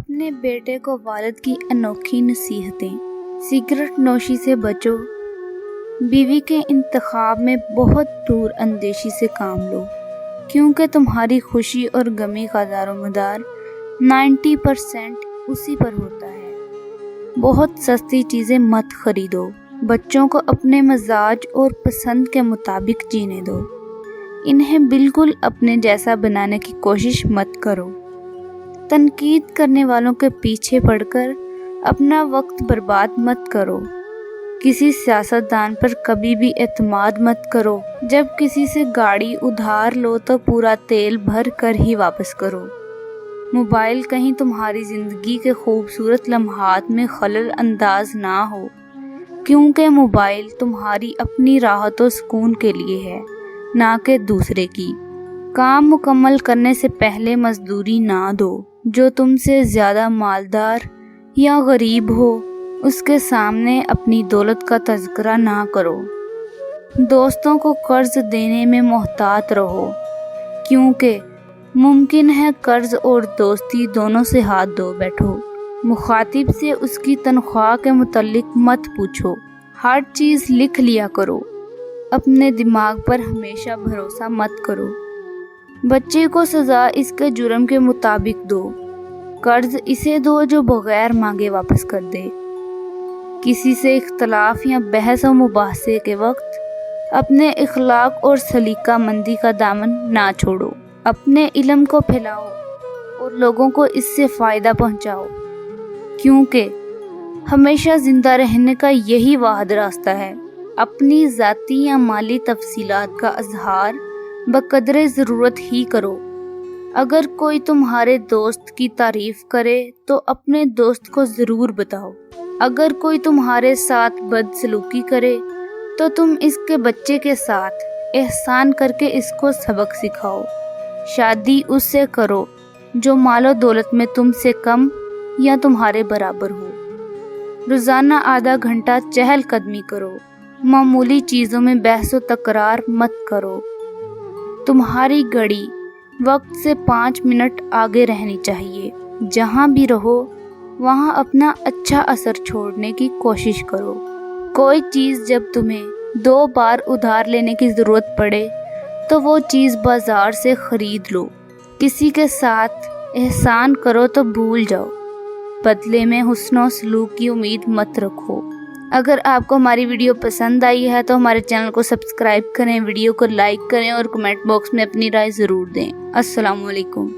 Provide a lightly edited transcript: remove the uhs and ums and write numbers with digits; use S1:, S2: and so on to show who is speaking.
S1: اپنے بیٹے کو والد کی انوکھی نصیحتیں۔ سگریٹ نوشی سے بچو، بیوی کے انتخاب میں بہت دور اندیشی سے کام لو، کیونکہ تمہاری خوشی اور غمی کا دار و مدار 90% اسی پر ہوتا ہے۔ بہت سستی چیزیں مت خریدو، بچوں کو اپنے مزاج اور پسند کے مطابق جینے دو، انہیں بالکل اپنے جیسا بنانے کی کوشش مت کرو۔ تنقید کرنے والوں کے پیچھے پڑ کر اپنا وقت برباد مت کرو۔ کسی سیاستدان پر کبھی بھی اعتماد مت کرو۔ جب کسی سے گاڑی ادھار لو تو پورا تیل بھر کر ہی واپس کرو۔ موبائل کہیں تمہاری زندگی کے خوبصورت لمحات میں خلل انداز نہ ہو، کیونکہ موبائل تمہاری اپنی راحت و سکون کے لیے ہے، نہ کہ دوسرے کی۔ کام مکمل کرنے سے پہلے مزدوری نہ دو۔ جو تم سے زیادہ مالدار یا غریب ہو، اس کے سامنے اپنی دولت کا تذکرہ نہ کرو۔ دوستوں کو قرض دینے میں محتاط رہو، کیونکہ ممکن ہے قرض اور دوستی دونوں سے ہاتھ دھو بیٹھو۔ مخاطب سے اس کی تنخواہ کے متعلق مت پوچھو، ہر چیز لکھ لیا کرو۔ اپنے دماغ پر ہمیشہ بھروسہ مت کرو۔ بچے کو سزا اس کے جرم کے مطابق دو۔ قرض اسے دو جو بغیر مانگے واپس کر دے۔ کسی سے اختلاف یا بحث و مباحثے کے وقت اپنے اخلاق اور سلیقہ مندی کا دامن نہ چھوڑو۔ اپنے علم کو پھیلاؤ اور لوگوں کو اس سے فائدہ پہنچاؤ، کیونکہ ہمیشہ زندہ رہنے کا یہی واحد راستہ ہے۔ اپنی ذاتی یا مالی تفصیلات کا اظہار بقدر ضرورت ہی کرو۔ اگر کوئی تمہارے دوست کی تعریف کرے تو اپنے دوست کو ضرور بتاؤ۔ اگر کوئی تمہارے ساتھ بدسلوکی کرے تو تم اس کے بچے کے ساتھ احسان کر کے اس کو سبق سکھاؤ۔ شادی اس سے کرو جو مال و دولت میں تم سے کم یا تمہارے برابر ہو۔ روزانہ آدھا گھنٹہ چہل قدمی کرو۔ معمولی چیزوں میں بحث و تکرار مت کرو۔ تمہاری گھڑی وقت سے 5 منٹ آگے رہنی چاہیے۔ جہاں بھی رہو وہاں اپنا اچھا اثر چھوڑنے کی کوشش کرو۔ کوئی چیز جب تمہیں 2 بار ادھار لینے کی ضرورت پڑے تو وہ چیز بازار سے خرید لو۔ کسی کے ساتھ احسان کرو تو بھول جاؤ، بدلے میں حسن و سلوک کی امید مت رکھو۔ اگر آپ کو ہماری ویڈیو پسند آئی ہے تو ہمارے چینل کو سبسکرائب کریں، ویڈیو کو لائک کریں اور کمنٹ باکس میں اپنی رائے ضرور دیں۔ السلام علیکم۔